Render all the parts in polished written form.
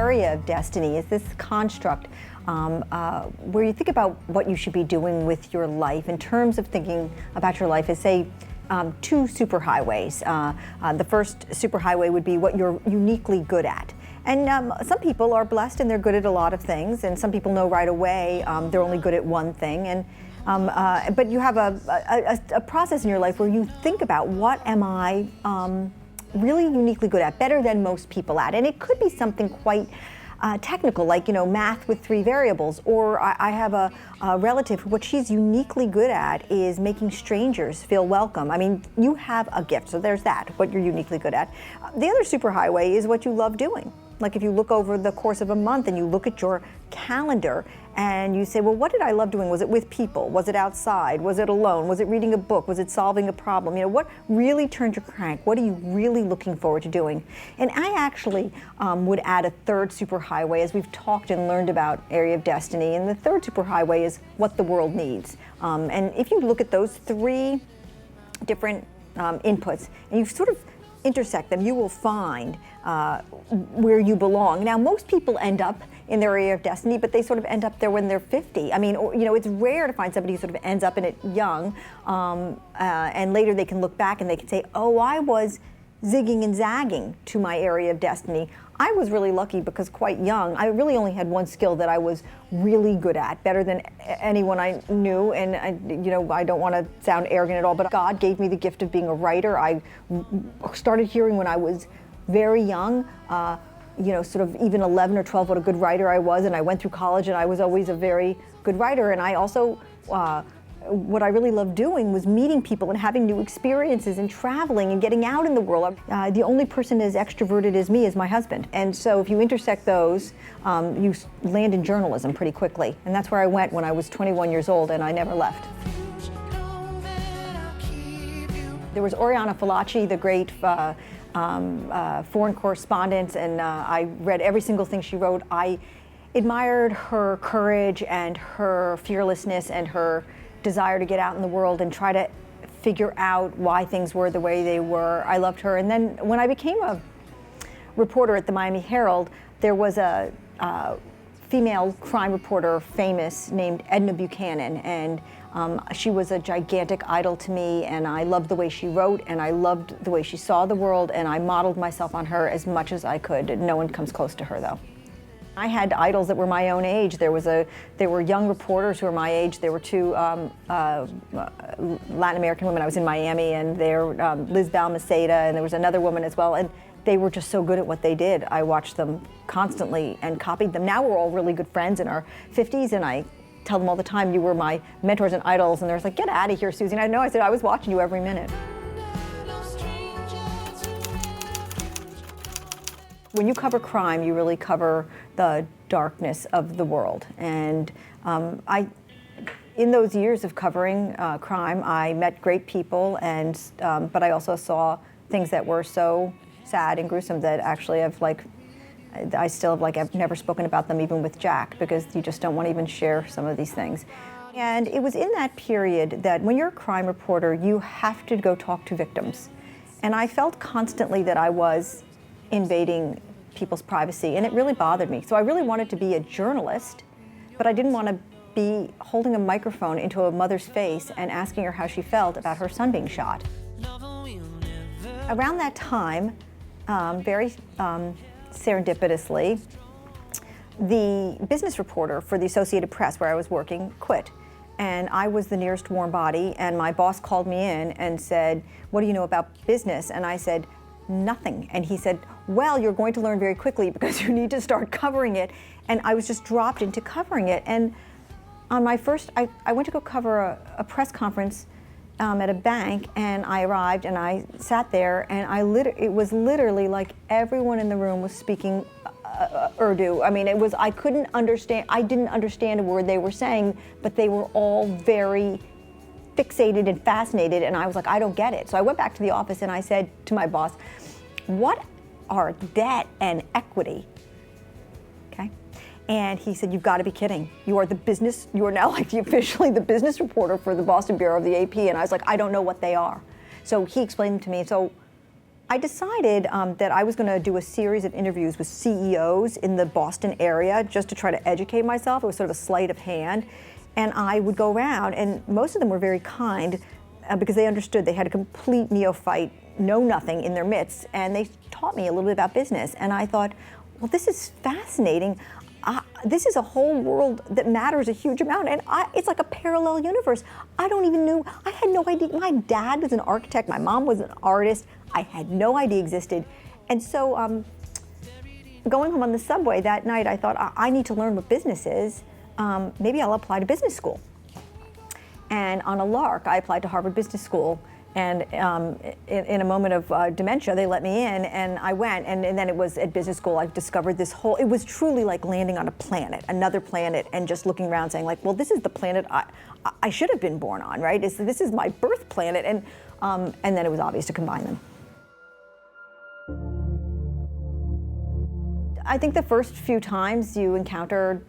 area of destiny is this construct where you think about what you should be doing with your life in terms of thinking about your life as, say, two superhighways. The first superhighway would be what you're uniquely good at. And some people are blessed and they're good at a lot of things, and some people know right away they're only good at one thing. And but you have a process in your life where you think about, what am I really uniquely good at, better than most people at? And it could be something quite technical, like, math with 3 variables, or I have a relative who, what she's uniquely good at is making strangers feel welcome. I mean, you have a gift, so there's that, what you're uniquely good at. The other superhighway is what you love doing. Like if you look over the course of a month and you look at your calendar and you say, well, what did I love doing? Was it with people? Was it outside? Was it alone? Was it reading a book? Was it solving a problem? What really turned your crank? What are you really looking forward to doing? And I actually would add a third superhighway, as we've talked and learned about area of destiny. And the third superhighway is what the world needs. And if you look at those 3 different inputs and you sort of intersect them, you will find where you belong. Now, most people end up in their area of destiny, but they sort of end up there when they're 50. I mean, it's rare to find somebody who sort of ends up in it young, and later they can look back and they can say, oh, I was zigging and zagging to my area of destiny. I was really lucky because quite young, I really only had one skill that I was really good at, better than anyone I knew. And I don't want to sound arrogant at all, but God gave me the gift of being a writer. I started hearing when I was very young, sort of even 11 or 12, what a good writer I was. And I went through college and I was always a very good writer. And I also, what I really loved doing was meeting people and having new experiences and traveling and getting out in the world. The only person as extroverted as me is my husband. And so if you intersect those, you land in journalism pretty quickly. And that's where I went when I was 21 years old, and I never left. There was Oriana Fallaci, the great foreign correspondent, and I read every single thing she wrote. I admired her courage and her fearlessness and her desire to get out in the world and try to figure out why things were the way they were. I loved her. And then when I became a reporter at the Miami Herald, there was a female crime reporter, famous, named Edna Buchanan, and she was a gigantic idol to me, and I loved the way she wrote, and I loved the way she saw the world, and I modeled myself on her as much as I could. No one comes close to her, though. I had idols that were my own age. There were young reporters who were my age. There were 2 Latin American women. I was in Miami, and they're Liz Balmaceda, and there was another woman as well. And they were just so good at what they did. I watched them constantly and copied them. Now we're all really good friends in our 50s, and I tell them all the time, you were my mentors and idols. And they're like, get out of here, Suzy. And I know, I said, I was watching you every minute. When you cover crime, you really cover the darkness of the world. And in those years of covering crime, I met great people, and but I also saw things that were so sad and gruesome that actually I've never spoken about them even with Jack, because you just don't want to even share some of these things. And it was in that period that when you're a crime reporter, you have to go talk to victims. And I felt constantly that I was invading people's privacy, and it really bothered me. So I really wanted to be a journalist, but I didn't want to be holding a microphone into a mother's face and asking her how she felt about her son being shot. Around that time, very serendipitously, the business reporter for the Associated Press, where I was working, quit. And I was the nearest warm body, and my boss called me in and said, what do you know about business? And I said, nothing. And he said, well, you're going to learn very quickly because you need to start covering it. And I was just dropped into covering it. And on my first, I went to go cover a press conference at a bank, and I arrived and I sat there, and it was literally like everyone in the room was speaking Urdu. I mean, I couldn't understand, I didn't understand a word they were saying, but they were all very fixated and fascinated, and I was like, I don't get it. So I went back to the office and I said to my boss, what are debt and equity? Okay. And he said, you've got to be kidding. You are now like officially the business reporter for the Boston Bureau of the AP. And I was like, I don't know what they are. So he explained to me. So I decided that I was going to do a series of interviews with CEOs in the Boston area just to try to educate myself. It was sort of a sleight of hand. And I would go around, and most of them were very kind because they understood they had a complete neophyte, know nothing in their midst, and they taught me a little bit about business. And I thought, well, this is fascinating. This is a whole world that matters a huge amount, and it's like a parallel universe. I don't even know, I had no idea. My dad was an architect, my mom was an artist. I had no idea existed. And so going home on the subway that night, I thought, I need to learn what business is. Maybe I'll apply to business school. And on a lark, I applied to Harvard Business School. And in a moment of dementia, they let me in, and I went. And then it was at business school, I discovered this whole, it was truly like landing on a planet, another planet, and just looking around saying like, well, this is the planet I should have been born on, right? This is my birth planet. And then it was obvious to combine them. I think the first few times you encounter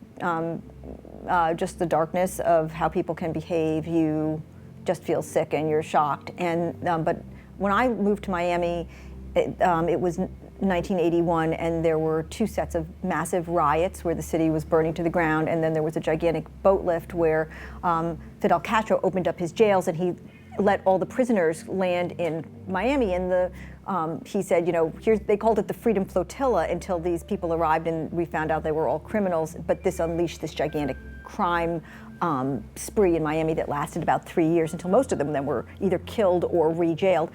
just the darkness of how people can behave, you just feel sick and you're shocked. And but when I moved to Miami, it was 1981, and there were 2 sets of massive riots where the city was burning to the ground, and then there was a gigantic boat lift where Fidel Castro opened up his jails and he let all the prisoners land in Miami. And he said, you know, they called it the Freedom Flotilla until these people arrived and we found out they were all criminals. But this unleashed this gigantic crime spree in Miami that lasted about 3 years until most of them then were either killed or re-jailed.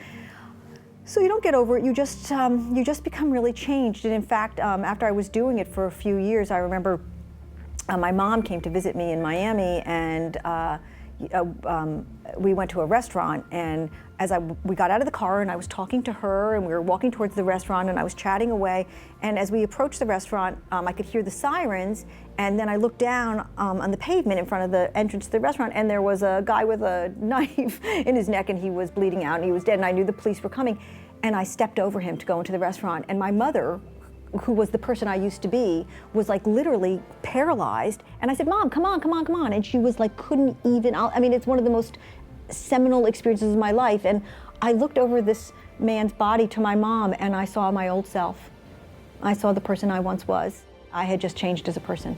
So you don't get over it. You just become really changed. And in fact, after I was doing it for a few years, I remember my mom came to visit me in Miami, and we went to a restaurant, and as we got out of the car and I was talking to her and we were walking towards the restaurant and I was chatting away, and as we approached the restaurant, I could hear the sirens, and then I looked down on the pavement in front of the entrance to the restaurant, and there was a guy with a knife in his neck and he was bleeding out and he was dead, and I knew the police were coming, and I stepped over him to go into the restaurant, and my mother, who was the person I used to be, was like literally paralyzed. And I said, Mom, come on, come on, come on. And she was like, couldn't even, I mean, it's one of the most seminal experiences of my life. And I looked over this man's body to my mom, and I saw my old self. I saw the person I once was. I had just changed as a person.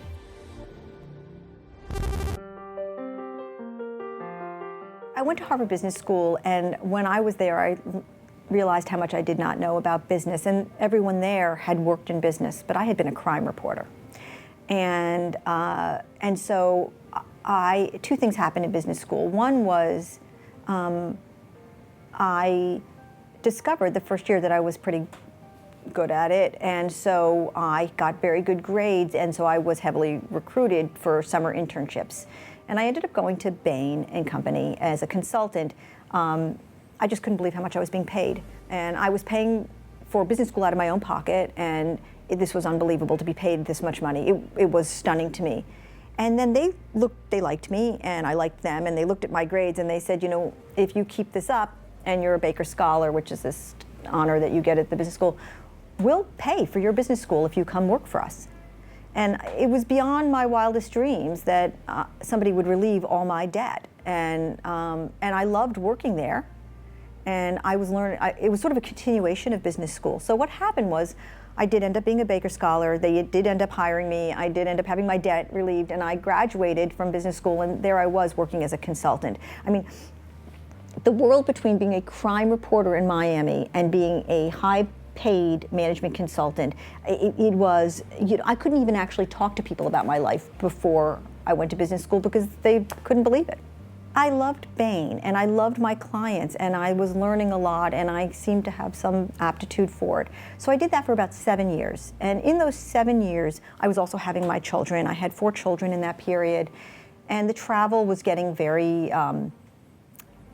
I went to Harvard Business School, and when I was there, I realized how much I did not know about business, and everyone there had worked in business, but I had been a crime reporter. And so 2 things happened in business school. One was I discovered the first year that I was pretty good at it, and so I got very good grades, and so I was heavily recruited for summer internships. And I ended up going to Bain&Co as a consultant. I just couldn't believe how much I was being paid. And I was paying for business school out of my own pocket, and this was unbelievable to be paid this much money. It was stunning to me. And then they liked me, and I liked them, and they looked at my grades, and they said, you know, if you keep this up, and you're a Baker Scholar, which is this honor that you get at the business school, we'll pay for your business school if you come work for us. And it was beyond my wildest dreams that somebody would relieve all my debt. And I loved working there. And I was learning, it was sort of a continuation of business school. So what happened was, I did end up being a Baker Scholar. They did end up hiring me. I did end up having my debt relieved, and I graduated from business school, and there I was working as a consultant. I mean, the world between being a crime reporter in Miami and being a high-paid management consultant, it was, you know, I couldn't even actually talk to people about my life before I went to business school because they couldn't believe it. I loved Bain, and I loved my clients, and I was learning a lot, and I seemed to have some aptitude for it. So I did that for about 7 years. And in those 7 years, I was also having my children. I had 4 children in that period, and the travel was getting very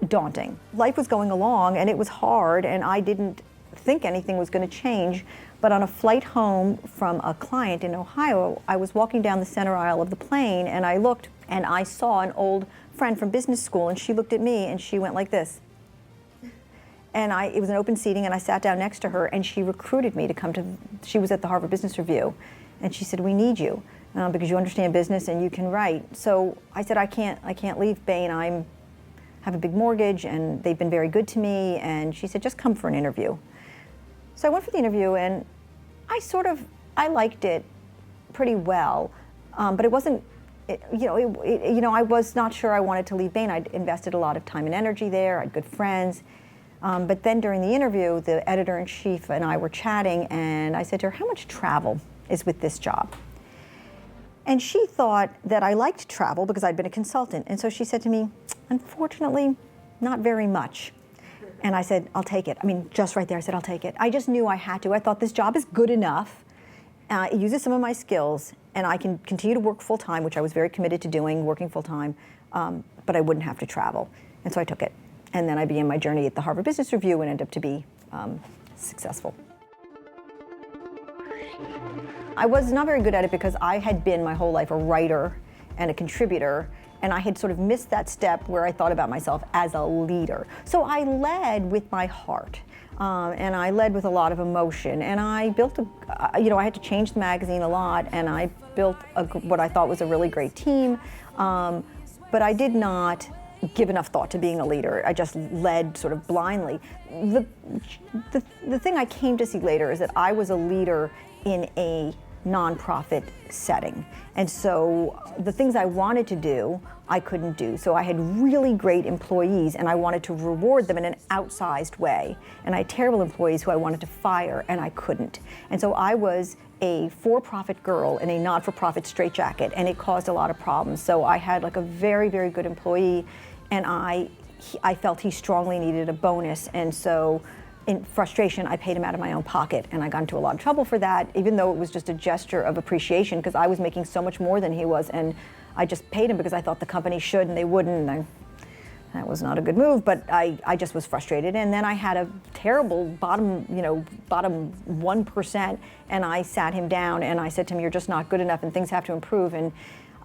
daunting. Life was going along, and it was hard, and I didn't think anything was going to change. But on a flight home from a client in Ohio, I was walking down the center aisle of the plane, and I looked, and I saw an old friend from business school, and she looked at me and she went like this. And it was an open seating, and I sat down next to her, and she recruited me to come to, she was at the Harvard Business Review, and she said, we need you because you understand business and you can write. So I said, I can't leave Bain. I have a big mortgage, and they've been very good to me. And she said, just come for an interview. So I went for the interview, and I liked it pretty well, but it wasn't, I was not sure I wanted to leave Bain. I'd invested a lot of time and energy there. I had good friends. But then during the interview, the editor-in-chief and I were chatting, and I said to her, how much travel is with this job? And she thought that I liked travel because I'd been a consultant. And so she said to me, unfortunately, not very much. And I said, I'll take it. I mean, just right there, I said, I'll take it. I just knew I had to. I thought this job is good enough. It uses some of my skills, and I can continue to work full-time, which I was very committed to doing, working full-time, but I wouldn't have to travel. And so I took it. And then I began my journey at the Harvard Business Review and ended up to be successful. I was not very good at it because I had been my whole life a writer and a contributor, and I had sort of missed that step where I thought about myself as a leader. So I led with my heart, and I led with a lot of emotion, and I built I had to change the magazine a lot, and I built what I thought was a really great team, but I did not give enough thought to being a leader. I just led sort of blindly. The thing I came to see later is that I was a leader in a nonprofit setting. And so the things I wanted to do, I couldn't do. So I had really great employees, and I wanted to reward them in an outsized way. And I had terrible employees who I wanted to fire, and I couldn't. And so I was a for-profit girl in a not-for-profit straitjacket, and it caused a lot of problems. So I had like a very, very good employee, and I felt he strongly needed a bonus. And so in frustration, I paid him out of my own pocket, and I got into a lot of trouble for that, even though it was just a gesture of appreciation, because I was making so much more than he was, and I just paid him because I thought the company should and they wouldn't, and that was not a good move, but I just was frustrated. And then I had a terrible bottom 1%, and I sat him down and I said to him, you're just not good enough and things have to improve. And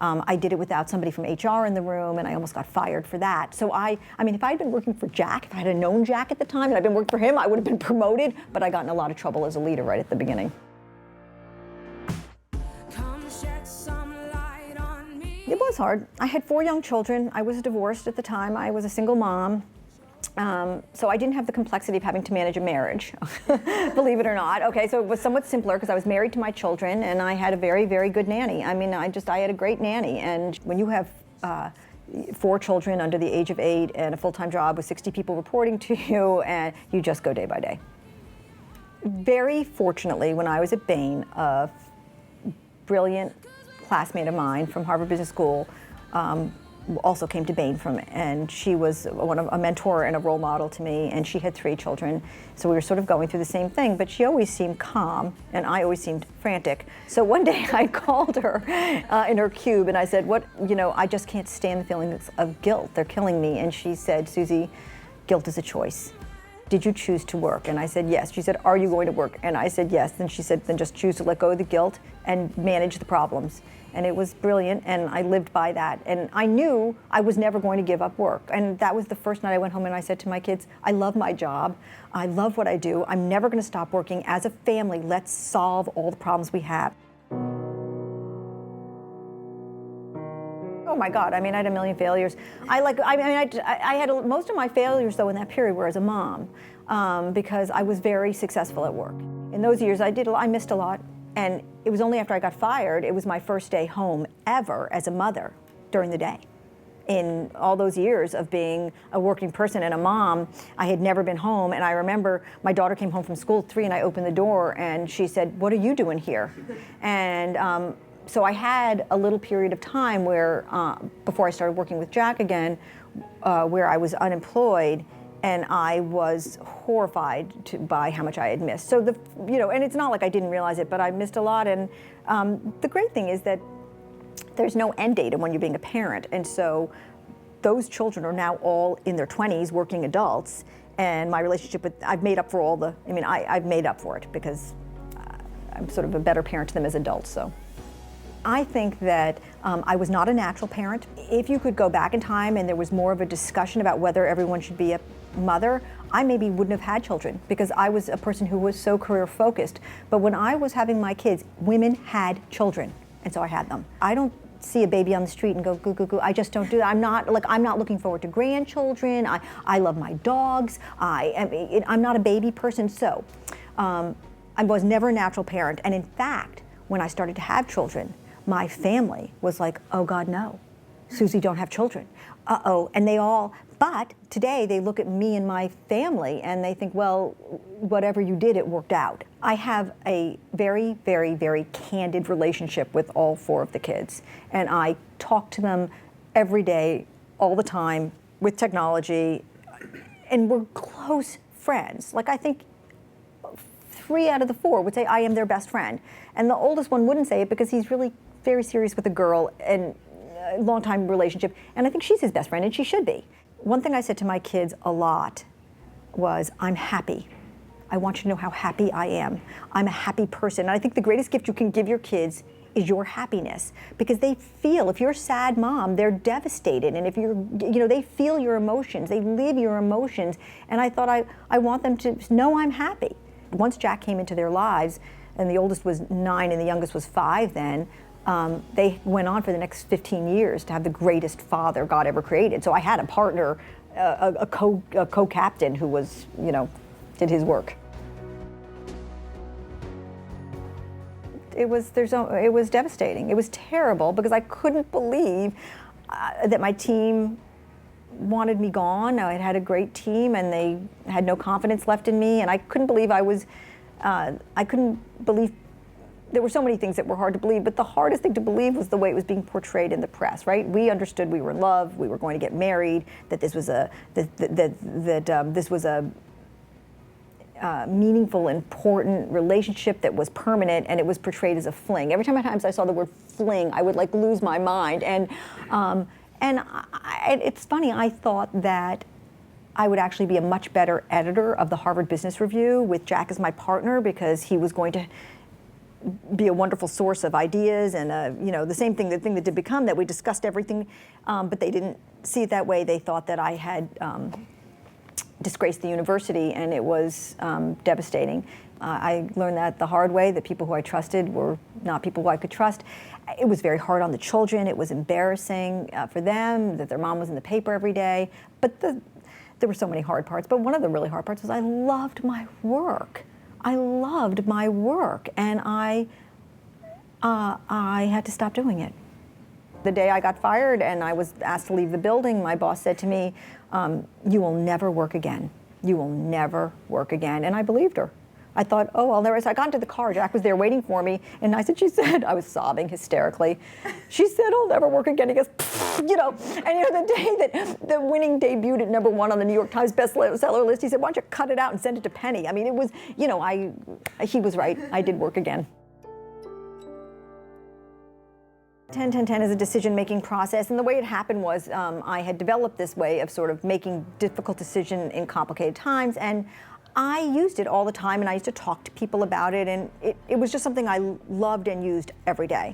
I did it without somebody from HR in the room, and I almost got fired for that. So I mean, if I had been working for Jack, if I had known Jack at the time and I'd been working for him, I would have been promoted, but I got in a lot of trouble as a leader right at the beginning. It was hard. I had 4 young children. I was divorced at the time. I was a single mom. So I didn't have the complexity of having to manage a marriage, believe it or not. Okay, so it was somewhat simpler because I was married to my children, and I had a very, very good nanny. I mean, I had a great nanny. And when you have 4 children under the age of 8 and a full-time job with 60 people reporting to you, and you just go day by day. Very fortunately, when I was at Bain, a brilliant classmate of mine from Harvard Business School also came to Bain and she was a mentor and a role model to me, and she had 3 children. So we were sort of going through the same thing, but she always seemed calm and I always seemed frantic. So one day I called her in her cube and I said, I just can't stand the feelings of guilt. They're killing me. And she said, Suzy, guilt is a choice. Did you choose to work? And I said, yes. She said, are you going to work? And I said, yes. Then she said, then just choose to let go of the guilt and manage the problems. And it was brilliant, and I lived by that. And I knew I was never going to give up work. And that was the first night I went home and I said to my kids, I love my job. I love what I do. I'm never going to stop working. As a family, let's solve all the problems we have. Oh my God, I mean, I had a million failures. I had most of my failures, though, in that period were as a mom, because I was very successful at work. In those years, I missed a lot. And it was only after I got fired, it was my first day home ever as a mother during the day. In all those years of being a working person and a mom, I had never been home. And I remember my daughter came home from school at 3 and I opened the door and she said, what are you doing here? And so I had a little period of time where, before I started working with Jack again, where I was unemployed. And I was horrified by how much I had missed. So and it's not like I didn't realize it, but I missed a lot. And the great thing is that there's no end date when you're being a parent. And so those children are now all in their 20s, working adults. And my relationship I've made up for I've made up for it because I'm sort of a better parent to them as adults, so. I think that I was not a natural parent. If you could go back in time and there was more of a discussion about whether everyone should be a mother, I maybe wouldn't have had children because I was a person who was so career focused. But when I was having my kids, women had children, and so I had them. I don't see a baby on the street and go goo goo goo. I just don't do that. I'm not looking forward to grandchildren. I love my dogs. I'm not a baby person. So I was never a natural parent. And in fact, when I started to have children, my family was like, oh God, no. Suzy, don't have children. Uh-oh. And they all, but today they look at me and my family and they think, well, whatever you did, it worked out. I have a very, very, very candid relationship with all 4 of the kids. And I talk to them every day, all the time, with technology. And we're close friends. Like, I think 3 out of the 4 would say I am their best friend. And the oldest one wouldn't say it because he's really very serious with a girl and a long-time relationship. And I think she's his best friend, and she should be. One thing I said to my kids a lot was, I'm happy. I want you to know how happy I am. I'm a happy person. And I think the greatest gift you can give your kids is your happiness, because they feel, if you're a sad mom, they're devastated. And if they feel your emotions, they live your emotions. And I thought I want them to know I'm happy. Once Jack came into their lives, and the oldest was 9 and the youngest was 5 then, they went on for the next 15 years to have the greatest father God ever created. So I had a partner, a co-captain who was, did his work. It was devastating. It was terrible because I couldn't believe that my team wanted me gone. I had a great team and they had no confidence left in me, and I couldn't believe there were so many things that were hard to believe, but the hardest thing to believe was the way it was being portrayed in the press, right? We understood we were in love, we were going to get married, that this was a meaningful, important relationship that was permanent, and it was portrayed as a fling. Every time I saw the word fling, I would lose my mind. And it's funny, I thought that I would actually be a much better editor of the Harvard Business Review with Jack as my partner, because he was going to be a wonderful source of ideas and the thing that did become that we discussed everything, but they didn't see it that way. They thought that I had disgraced the university, and it was devastating. I learned that the hard way, that people who I trusted were not people who I could trust. It was very hard on the children. It was embarrassing for them that their mom was in the paper every day. But there were so many hard parts. But one of the really hard parts was I loved my work. I loved my work, and I had to stop doing it. The day I got fired and I was asked to leave the building, my boss said to me, you will never work again. You will never work again. And I believed her. I thought, oh, I'll never. So I got into the car. Jack was there waiting for me. And she said, I was sobbing hysterically. She said, I'll never work again. He goes, And the day that the Winning debuted at #1 on the New York Times bestseller list, he said, why don't you cut it out and send it to Penny? I mean, it was, he was right. I did work again. 10-10-10 is a decision-making process, and the way it happened was I had developed this way of sort of making difficult decisions in complicated times, and I used it all the time, and I used to talk to people about it, and it was just something I loved and used every day.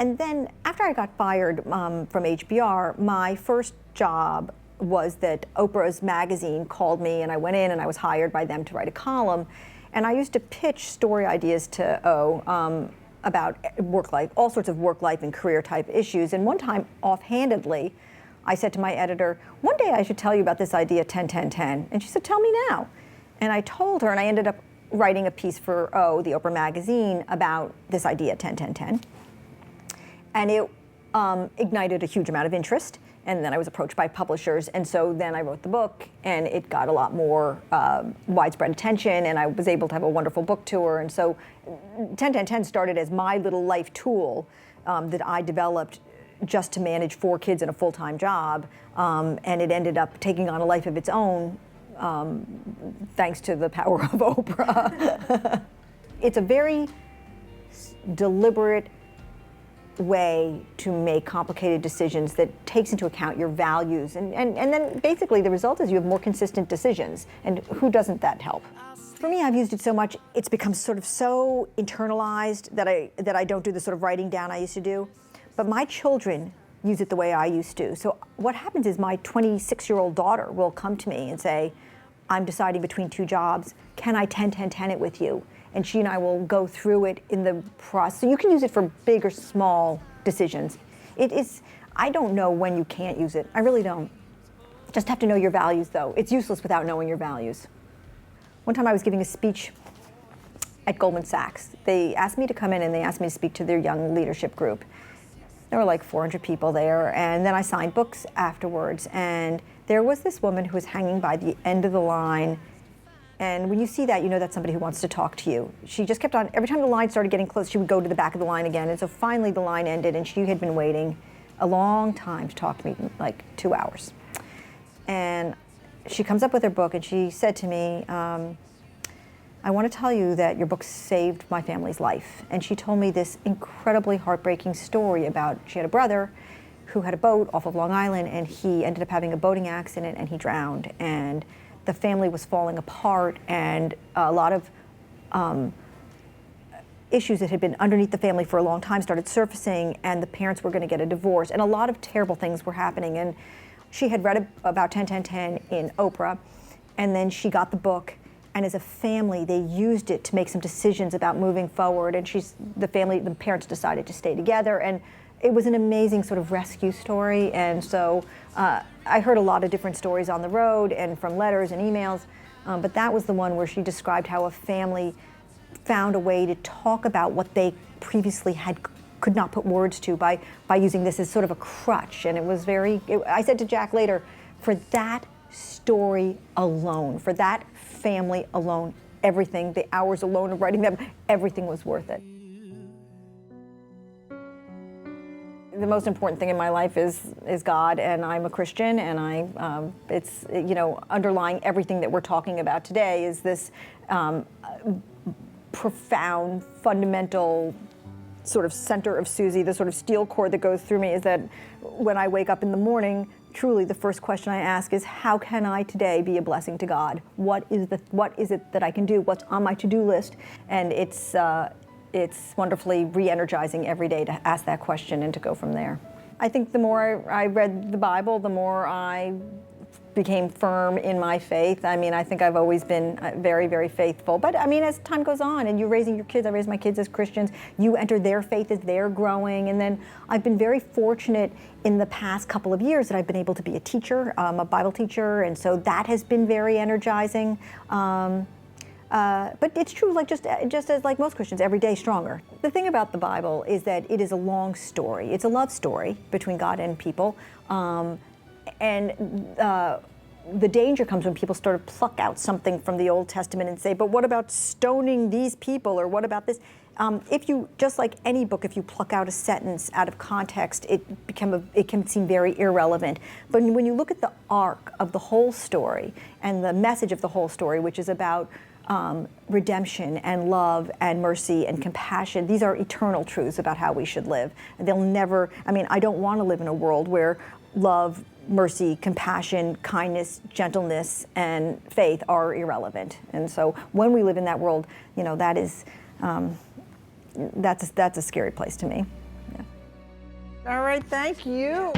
And then after I got fired from HBR, my first job was that Oprah's magazine called me, and I went in and I was hired by them to write a column, and I used to pitch story ideas to O about work life, all sorts of work life and career type issues. And one time, offhandedly, I said to my editor, one day I should tell you about this idea 10-10-10. And she said, tell me now. And I told her, and I ended up writing a piece for the Oprah magazine about this idea 10-10-10. And it ignited a huge amount of interest. And then I was approached by publishers, and so then I wrote the book, and it got a lot more widespread attention, and I was able to have a wonderful book tour. And so 10-10-10 started as my little life tool that I developed just to manage 4 kids and a full-time job, and it ended up taking on a life of its own thanks to the power of Oprah. It's a very deliberate way to make complicated decisions that takes into account your values, and then basically the result is you have more consistent decisions, and who doesn't that help? For me, I've used it so much, it's become sort of so internalized that I don't do the sort of writing down I used to do, but my children use it the way I used to. So what happens is my 26-year-old daughter will come to me and say, I'm deciding between 2 jobs, can I 10-10-10 it with you? And she and I will go through it in the process. So you can use it for big or small decisions. I don't know when you can't use it. I really don't. Just have to know your values, though. It's useless without knowing your values. One time I was giving a speech at Goldman Sachs. They asked me to come in and they asked me to speak to their young leadership group. There were like 400 people there, and then I signed books afterwards, and there was this woman who was hanging by the end of the line, and when you see that, you know that's somebody who wants to talk to you. She just kept on, every time the line started getting close, she would go to the back of the line again, and so finally the line ended, and she had been waiting a long time to talk to me, like 2 hours. And she comes up with her book, and she said to me, I want to tell you that your book saved my family's life. And she told me this incredibly heartbreaking story about, she had a brother who had a boat off of Long Island, and he ended up having a boating accident and he drowned. And the family was falling apart, and a lot of issues that had been underneath the family for a long time started surfacing, and the parents were going to get a divorce, and a lot of terrible things were happening. And she had read about 10-10-10 in Oprah, and then she got the book, and as a family, they used it to make some decisions about moving forward. And the parents decided to stay together, and it was an amazing sort of rescue story. And so I heard a lot of different stories on the road and from letters and emails, but that was the one where she described how a family found a way to talk about what they previously could not put words to by using this as sort of a crutch. And it was I said to Jack later, for that story alone, for that family alone, everything, the hours alone of writing them, everything was worth it. The most important thing in my life is God, and I'm a Christian, and it's, you know, underlying everything that we're talking about today is this profound, fundamental sort of center of Suzy, the sort of steel cord that goes through me is that when I wake up in the morning, truly the first question I ask is, how can I today be a blessing to God? What is it that I can do? What's on my to-do list? And it's wonderfully re-energizing every day to ask that question and to go from there. I think the more I read the Bible, the more I became firm in my faith. I mean, I think I've always been very, very faithful. But I mean, as time goes on and you're raising your kids, I raised my kids as Christians, you enter their faith as they're growing. And then I've been very fortunate in the past couple of years that I've been able to be a teacher, a Bible teacher. And so that has been very energizing. But it's true, like just as like most Christians, every day stronger. The thing about the Bible is that it is a long story. It's a love story between God and people. The danger comes when people sort of pluck out something from the Old Testament and say, but what about stoning these people, or what about this? If you, just like any book, if you pluck out a sentence out of context, it can seem very irrelevant. But when you look at the arc of the whole story and the message of the whole story, which is about redemption and love and mercy and compassion, these are eternal truths about how we should live. They'll never, I mean, I don't want to live in a world where love, mercy, compassion, kindness, gentleness, and faith are irrelevant. And so when we live in that world, you know, that is, that's a scary place to me. Yeah. All right, thank you.